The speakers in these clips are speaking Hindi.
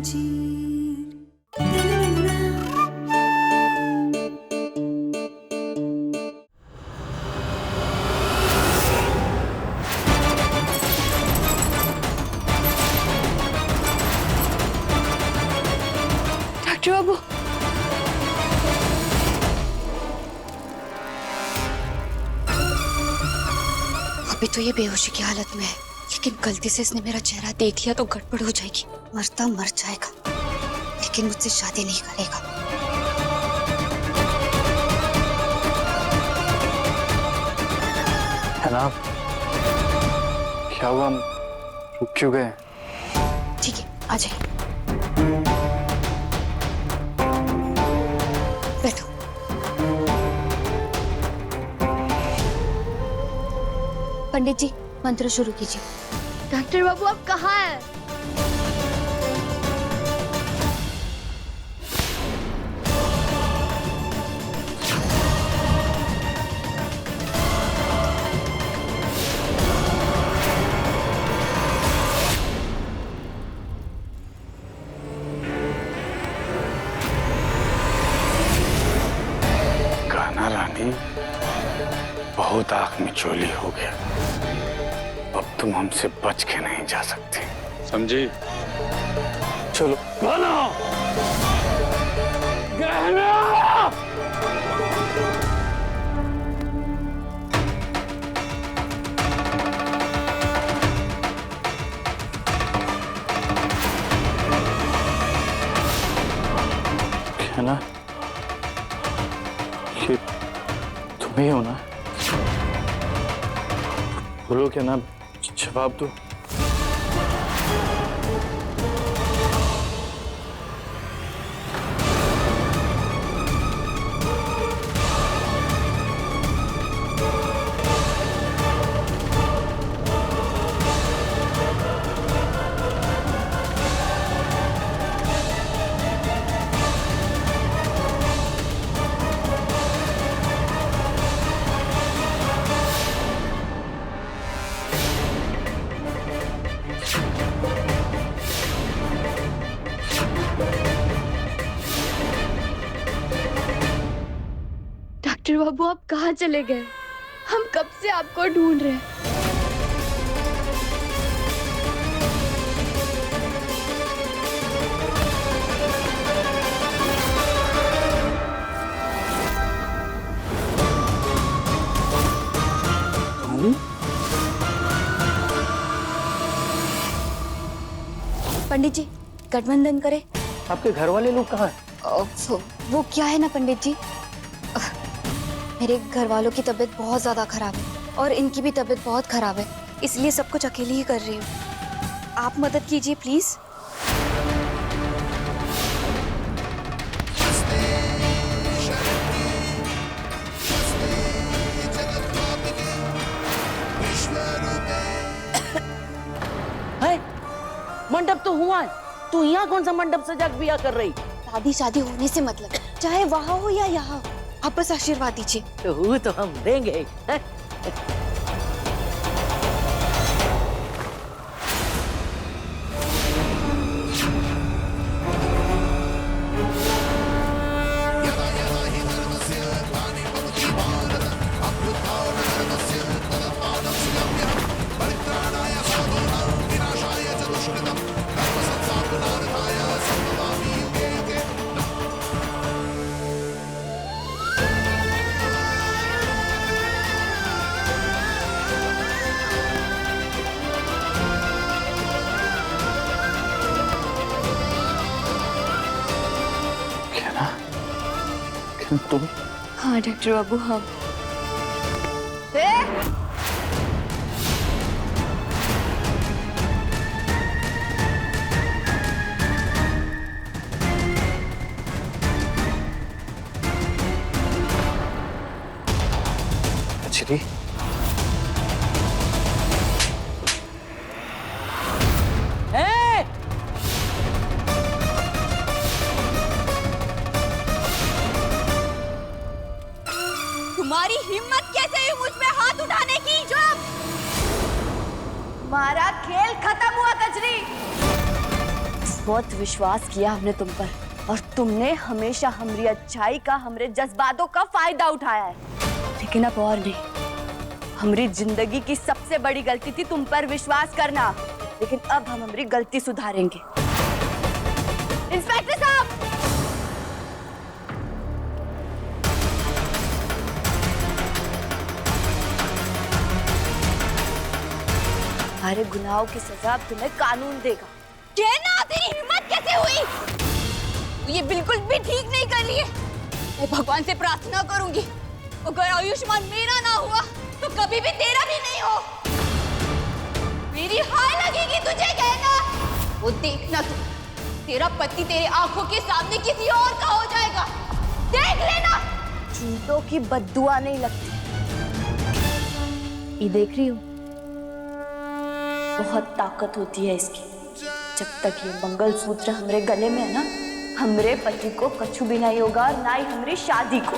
डॉक्टर बाबू, अभी तो ये बेहोशी की हालत में है, लेकिन गलती से इसने मेरा चेहरा देख लिया तो गड़बड़ हो जाएगी। मरता मर जाएगा, लेकिन मुझसे शादी नहीं करेगा। है ना? क्या हुआ, हम रुक क्यों गए? ठीक है, आ जाइए, बैठो। पंडित जी, मंत्र शुरू कीजिए। डॉक्टर बाबू, आप कहाँ हैं? गाना रानी, बहुत आंख में चोली हो गया। अब तुम हमसे बच के नहीं जा सकती, समझी? चलो गाना, गाना। क्या ना, ये तुम ही हो ना? बोलो क्या ना, जवाब दो। डॉक्टर बाबू, आप कहाँ चले गए? हम कब से आपको ढूंढ रहे हैं। पंडित जी, गठबंधन करें। आपके घर वाले लोग कहाँ हैं? वो क्या है ना पंडित जी, मेरे घर वालों की तबीयत बहुत ज्यादा खराब है और इनकी भी तबीयत बहुत खराब है, इसलिए सब कुछ अकेली ही कर रही हूँ। आप मदद कीजिए प्लीज। है? मंडप तो हुआ है, तू यहाँ कौन सा मंडप सजा के बिया कर रही? शादी शादी होने से मतलब, चाहे वहां हो या यहाँ, आप बस आशीर्वाद दीजिए। तो हम देंगे। है? तुम? हाँ डॉक्टर बाबू, हाँ। अच्छी तुम्हारी हिम्मत कैसे हुई मुझ पे हाथ उठाने की? जब हमारा खेल खत्म हुआ कजरी, बहुत विश्वास किया हमने तुम पर और तुमने हमेशा हमारी अच्छाई का, हमारे जज्बातों का फायदा उठाया है। लेकिन अब और नहीं, हमारी जिंदगी की सबसे बड़ी गलती थी तुम पर विश्वास करना, लेकिन अब हम हमारी गलती सुधारेंगे। इंस्पेक्टर साहब, हमारे गुनाहों की सजा तुम्हें कानून देगा। कहना तेरी हिम्मत कैसे हुई? ये बिल्कुल भी ठीक नहीं कर रही है। मैं भगवान से प्रार्थना करूंगी, अगर आयुष्मान मेरा ना हुआ तो कभी भी तेरा भी नहीं हो। मेरी हाय लगेगी तुझे कहना। वो देखना तू, तेरा पति तेरे आंखों के सामने किसी और का हो जाएगा, देख लेना। चूतों की बद्दुआ नहीं लगती। ये देख रही हो, बहुत ताकत होती है इसकी। जब तक ये मंगलसूत्र हमरे गले में है ना, हमरे पति को कछु भी नहीं होगा और ना ही हमारी शादी को।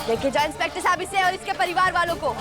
लेके जाओ इंस्पेक्टर साहब इसे और इसके परिवार वालों को।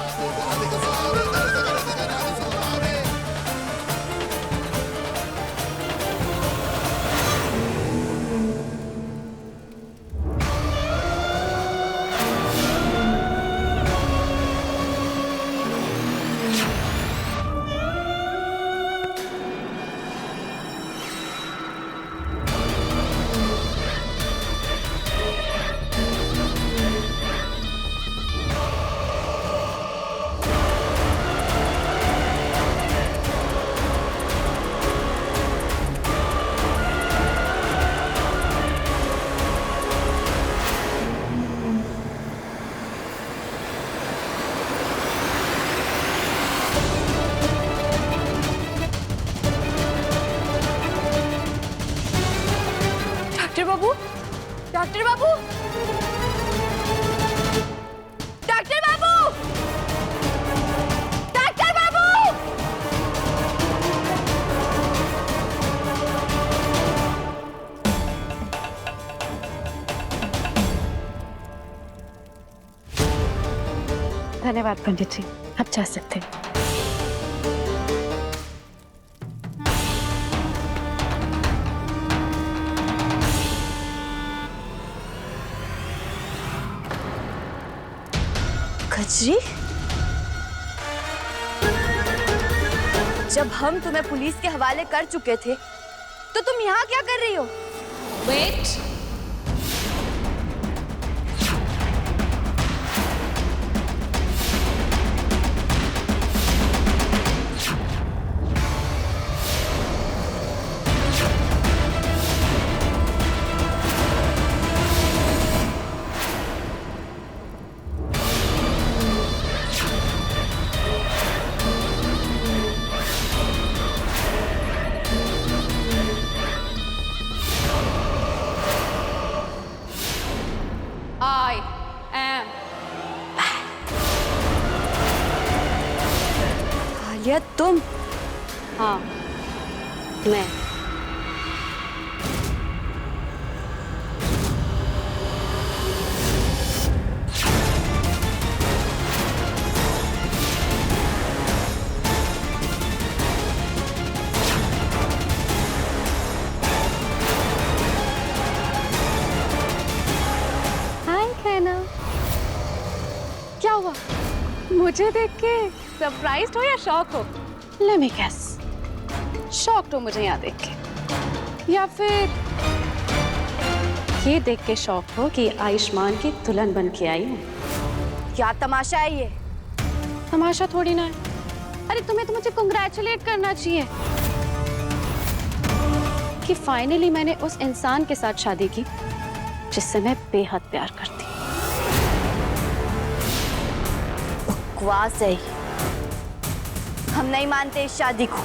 डॉक्टर बाबू, डॉक्टर बाबू, डॉक्टर बाबू। धन्यवाद पंडित जी, आप जा सकते हैं। कजरी, जब हम तुम्हें पुलिस के हवाले कर चुके थे तो तुम यहाँ क्या कर रही हो? वेट, I am आलिया, तुम? हाँ, मैं। क्या हुआ? मुझे देख के सरप्राइज्ड हो या शॉक हो? लेट मी गेस, शॉक्ड हो मुझे यहाँ देख के, या फिर ये देख के शॉक हो कि आयुष्मान की दुल्हन बन के आई हूँ। क्या तमाशा है ये? तमाशा थोड़ी ना है। अरे तुम्हें तो मुझे कंग्रेचुलेट करना चाहिए कि फाइनली मैंने उस इंसान के साथ शादी की जिससे मैं बेहद प्यार करती। बकवास है, हम नहीं मानते इस शादी को।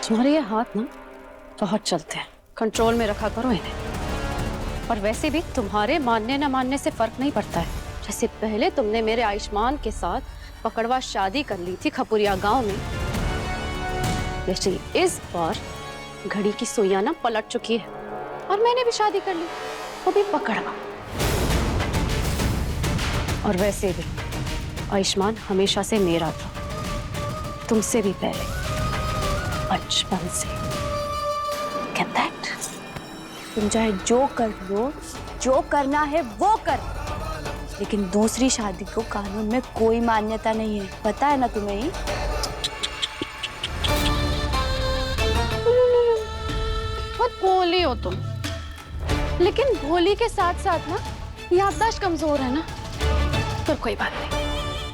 तुम्हारे ये हाथ ना बहुत चलते हैं, कंट्रोल में रखा करो इन्हें। और वैसे भी तुम्हारे मानने न मानने से फर्क नहीं पड़ता है। जैसे पहले तुमने मेरे आयुष्मान के साथ पकड़वा शादी कर ली थी खपुरिया गांव में, वैसे इस बार घड़ी की सुइयां ना पलट चुकी है और मैंने भी शादी कर ली, वो भी पकड़वा। और वैसे भी आयुष्मान हमेशा से मेरा था, तुमसे भी पहले, बचपन से। Get that? तुम चाहे जो कर लो, जो करना है वो कर, लेकिन दूसरी शादी को कानून में कोई मान्यता नहीं है, पता है ना तुम्हें ही? बहुत भोली हो तुम, लेकिन भोली के साथ साथ ना याददाश्त कमजोर है ना। पर कोई बात नहीं,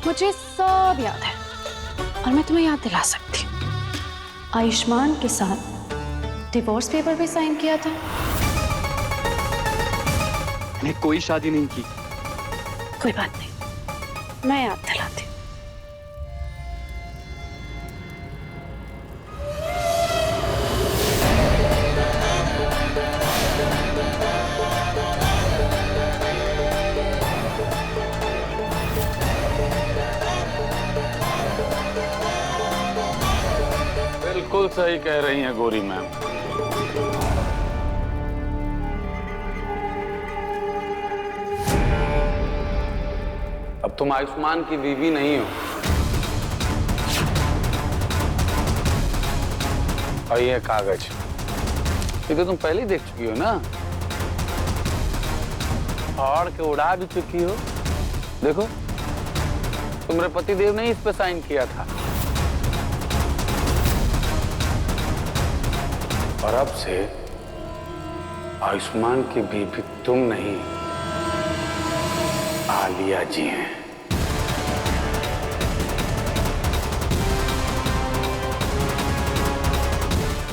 मुझे सब याद है और मैं तुम्हें याद दिला सकती हूँ। आयुष्मान के साथ डिवोर्स पेपर भी साइन किया था। मैंने कोई शादी नहीं की। कोई बात नहीं, मैं याद दिलाती हूँ। बिल्कुल सही कह रही हैं गौरी मैम। अब तुम आयुष्मान की बीवी नहीं हो, और ये कागज ये तो तुम पहले ही देख चुकी हो ना, फाड़ के उड़ा भी चुकी हो। देखो, तुम्हारे पतिदेव ने इस पे साइन किया था। और अब से आयुष्मान की बीवी तुम नहीं, आलिया जी हैं।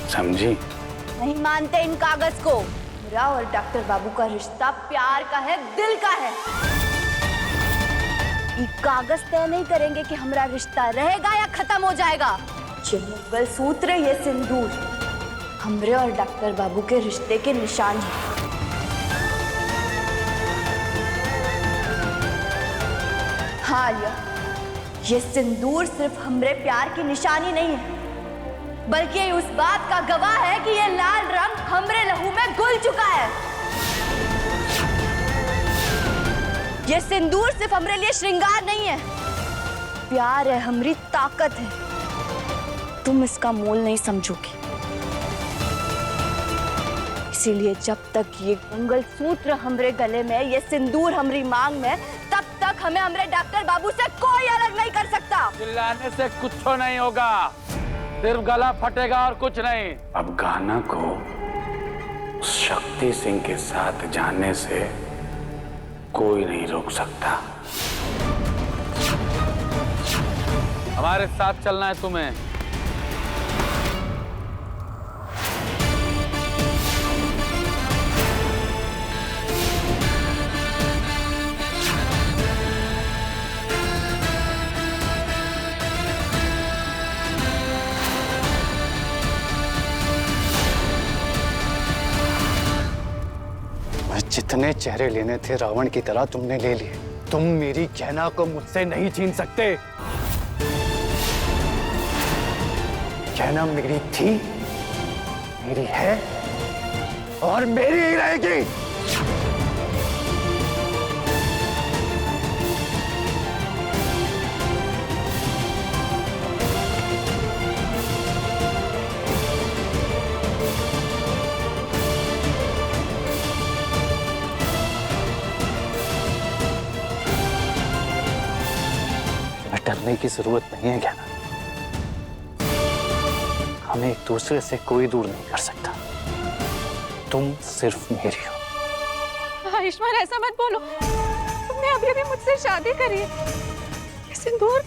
समझी? नहीं मानते इन कागज को। मेरा और डॉक्टर बाबू का रिश्ता प्यार का है, दिल का है। ये कागज तय नहीं करेंगे कि हमारा रिश्ता रहेगा या खत्म हो जाएगा। ये मंगलसूत्र, ये सिंदूर हमरे और डॉक्टर बाबू के रिश्ते के निशान है। हाँ आलिया, ये सिंदूर सिर्फ हमरे प्यार की निशानी नहीं है, बल्कि ये उस बात का गवाह है कि ये लाल रंग हमरे लहू में घुल चुका है। ये सिंदूर सिर्फ हमरे लिए श्रृंगार नहीं है, प्यार है, हमारी ताकत है। तुम इसका मोल नहीं समझोगी, इसीलिए जब तक ये मंगलसूत्र हमरे गले में, ये सिंदूर हमारी मांग में, तब तक हमें हमरे डॉक्टर बाबू से कोई अलग नहीं कर सकता। चिल्लाने से कुछ नहीं होगा, सिर्फ गला फटेगा और कुछ नहीं। अब गाना को शक्ति सिंह के साथ जाने से कोई नहीं रोक सकता। हमारे साथ चलना है तुम्हें। जितने चेहरे लेने थे रावण की तरह तुमने ले लिए। तुम मेरी कहना को मुझसे नहीं छीन सकते। कहना मेरी थी, मेरी है और मेरी ही रहेगी। डरने की जरूरत नहीं है ज्ञाना, हमें एक दूसरे से कोई दूर नहीं कर सकता। तुम सिर्फ मेरी हो। आयुष्मान ऐसा मत बोलो, तुमने अभी अभी मुझसे शादी करी है। ये सिंदूर,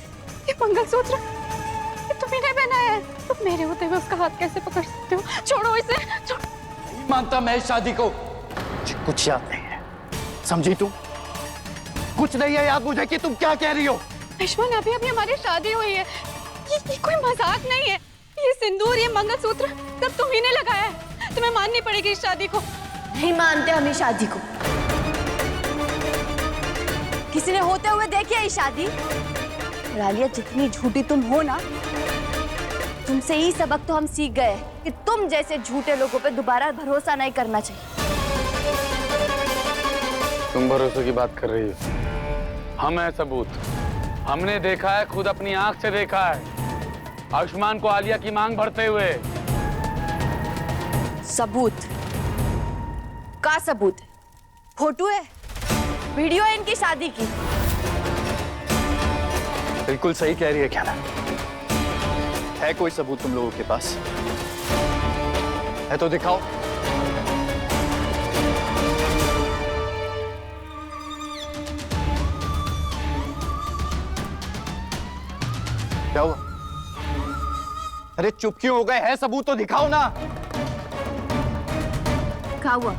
ये मंगलसूत्र, ये तुम्ही ने पहनाया है। तुम मेरे होते हुए उसका हाथ कैसे पकड़ सकते हो? छोड़ो इसे, छोड़ो। नहीं मानता मैं इस शादी को। मुझे कुछ याद नहीं है, समझी तुम? कुछ नहीं है याद मुझे कि तुम क्या कह रही हो। आयुष्मान, अभी अभी हमारी शादी हुई है, ये कोई मजाक नहीं है। ये सिंदूर, ये मंगलसूत्र सब तुम्ही ने लगाया है। तुम्हें माननी पड़ेगी इस शादी को। नहीं मानते हम इस शादी को। किसी ने होते हुए देखी है ये शादी? और आलिया, जितनी झूठी तुम हो ना, तुमसे ही सबक तो हम सीख गए कि तुम जैसे झूठे लोगों पे दोबारा भरोसा नहीं करना चाहिए। तुम भरोसे की बात कर रही हो? हम हैं सबूत। हमने देखा है, खुद अपनी आंख से देखा है आयुष्मान को आलिया की मांग भरते हुए। सबूत का सबूत? फोटो है, वीडियो है इनकी शादी की। बिल्कुल सही कह रही है क्या ना? है कोई सबूत तुम लोगों के पास? है तो दिखाओ। क्या हुआ? अरे चुप क्यों हो गए? है सबूत तो दिखाओ ना। क्या हुआ?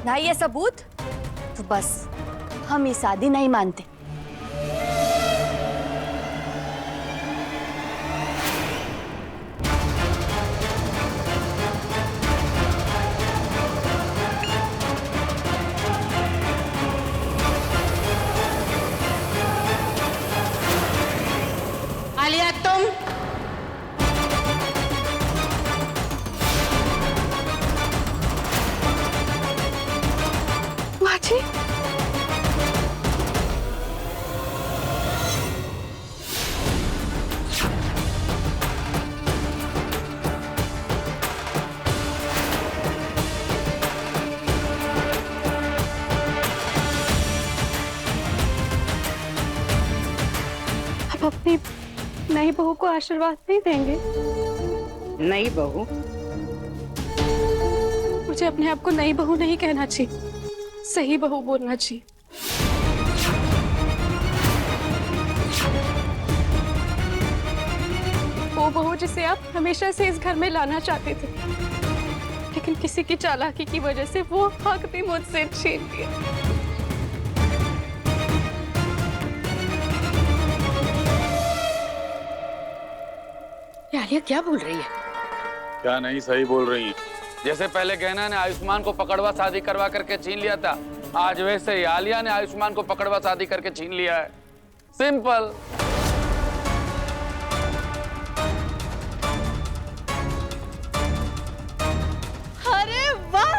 ना ये सबूत तो बस हम ये शादी नहीं मानते। आलिया, तुम माँ जी, आप अपनी नई बहू को आशीर्वाद नहीं देंगे? नई बहू? मुझे अपने आप को नई बहू नहीं कहना चाहिए, सही बहू बोलना चाहिए। वो बहू जिसे आप हमेशा से इस घर में लाना चाहते थे, लेकिन किसी की चालाकी की वजह से वो हक भी मुझसे छीन लिया। आलिया क्या बोल रही है? क्या नहीं सही बोल रही है? जैसे पहले गहना ने आयुष्मान को पकड़वा शादी करवा करके छीन लिया था, आज वैसे ही आलिया ने आयुष्मान को पकड़वा शादी करके छीन लिया है। सिंपल। अरे वाह,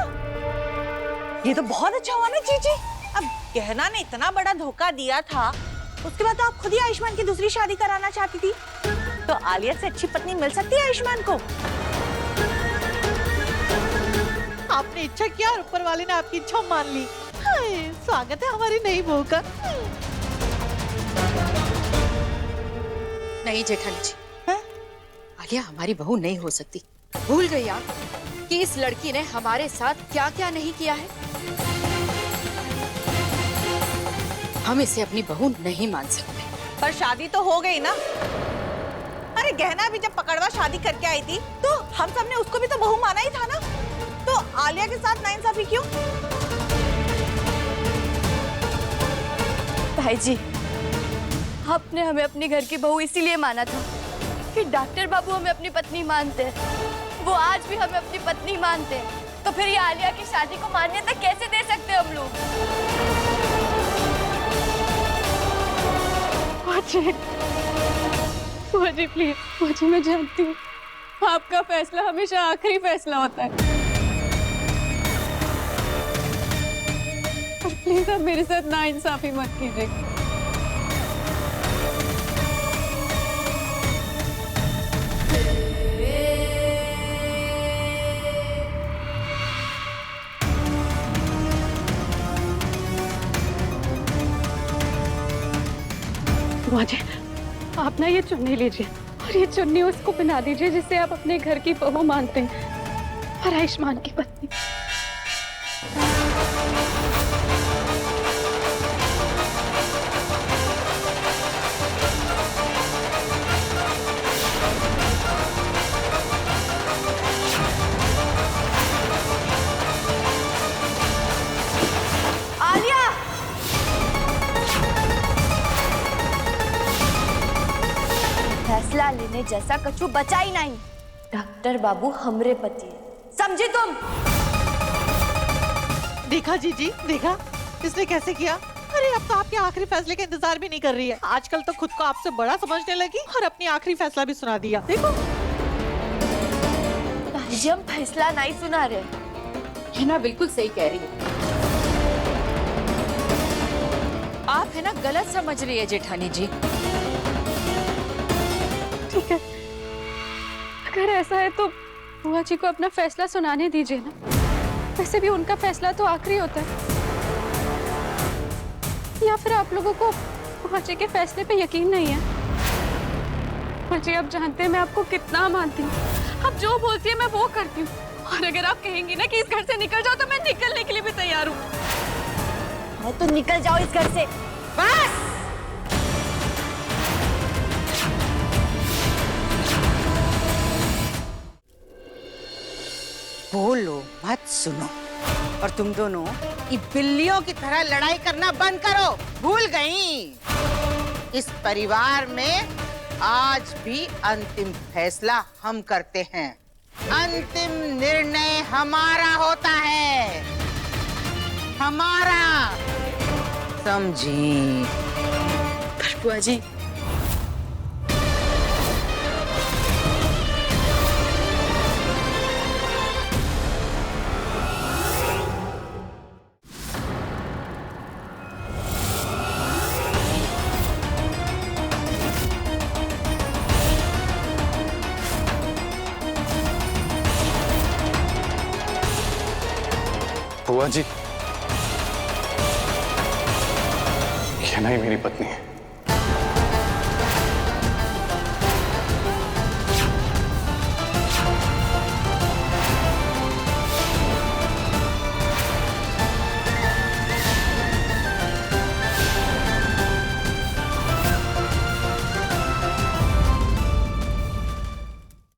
ये तो बहुत अच्छा हुआ ना जीजी। अब गहना ने इतना बड़ा धोखा दिया था, उसके बाद तो आप खुद ही आयुष्मान की दूसरी शादी कराना चाहती थी। तो आलिया से अच्छी पत्नी मिल सकती है आयुष्मान को। आपने इच्छा किया और ऊपर वाले ने आपकी इच्छा मान ली। स्वागत है हमारी नई बहू का। नहीं जेठानी जी, आलिया हमारी बहू नहीं हो सकती। भूल गई आप कि इस लड़की ने हमारे साथ क्या क्या नहीं किया है। हम इसे अपनी बहू नहीं मान सकते। पर शादी तो हो गई ना। अरे गहना भी जब पकड़वा शादी करके आई थी तो हम सबने उसको भी तो बहू माना ही था ना। तो आलिया के साथ नाइंसाफी क्यों? भाई जी, आपने हमें अपनी घर की बहू इसीलिए माना था कि डॉक्टर बाबू हमें अपनी पत्नी मानते हैं। वो आज भी हमें अपनी पत्नी मानते हैं। तो फिर ये आलिया की शादी को मान्यता कैसे दे सकते हम लोग? मुझे प्लीज, मुझे, मैं जानती हूँ आपका फैसला हमेशा आखिरी फैसला होता है, पर प्लीज आप मेरे साथ नाइंसाफी मत कीजिए। मुझे आप ना ये चुन्नी लीजिए और ये चुन्नी उसको पहना दीजिए जिसे आप अपने घर की बहू मानते हैं, और आयुष्मान की पत्नी। फैसला लेने जैसा कछु बचा ही नहीं। डॉक्टर बाबू हमरे पति है, समझी तुम? देखा जीजी, देखा इसने कैसे किया। अरे अब तो आपके आखिरी फैसले का इंतजार भी नहीं कर रही है। आजकल तो खुद को आपसे बड़ा समझने लगी और अपनी आखिरी फैसला भी सुना दिया। देखो जी हम फैसला नहीं सुना रहे। है ना, बिल्कुल सही कह रही है। आप है ना गलत समझ रही है जेठानी जी। ठीक है, अगर ऐसा है तो बुआ जी को अपना फैसला सुनाने दीजिए ना। वैसे भी उनका फैसला तो आखिरी होता है। या फिर आप लोगों को बुआ जी के फैसले पे यकीन नहीं है? बुआ जी आप जानते हैं मैं आपको कितना मानती हूँ। आप जो बोलती है मैं वो करती हूँ। और अगर आप कहेंगी ना कि इस घर से निकल जाओ तो मैं निकलने के लिए भी तैयार हूँ। तो निकल जाओ इस घर से बस। बोलो मत सुनो। और तुम दोनों ये बिल्लियों की तरह लड़ाई करना बंद करो। भूल गई, इस परिवार में आज भी अंतिम फैसला हम करते हैं। अंतिम निर्णय हमारा होता है, हमारा। समझी? बुआ जी बुआ जी, ये नहीं मेरी पत्नी है।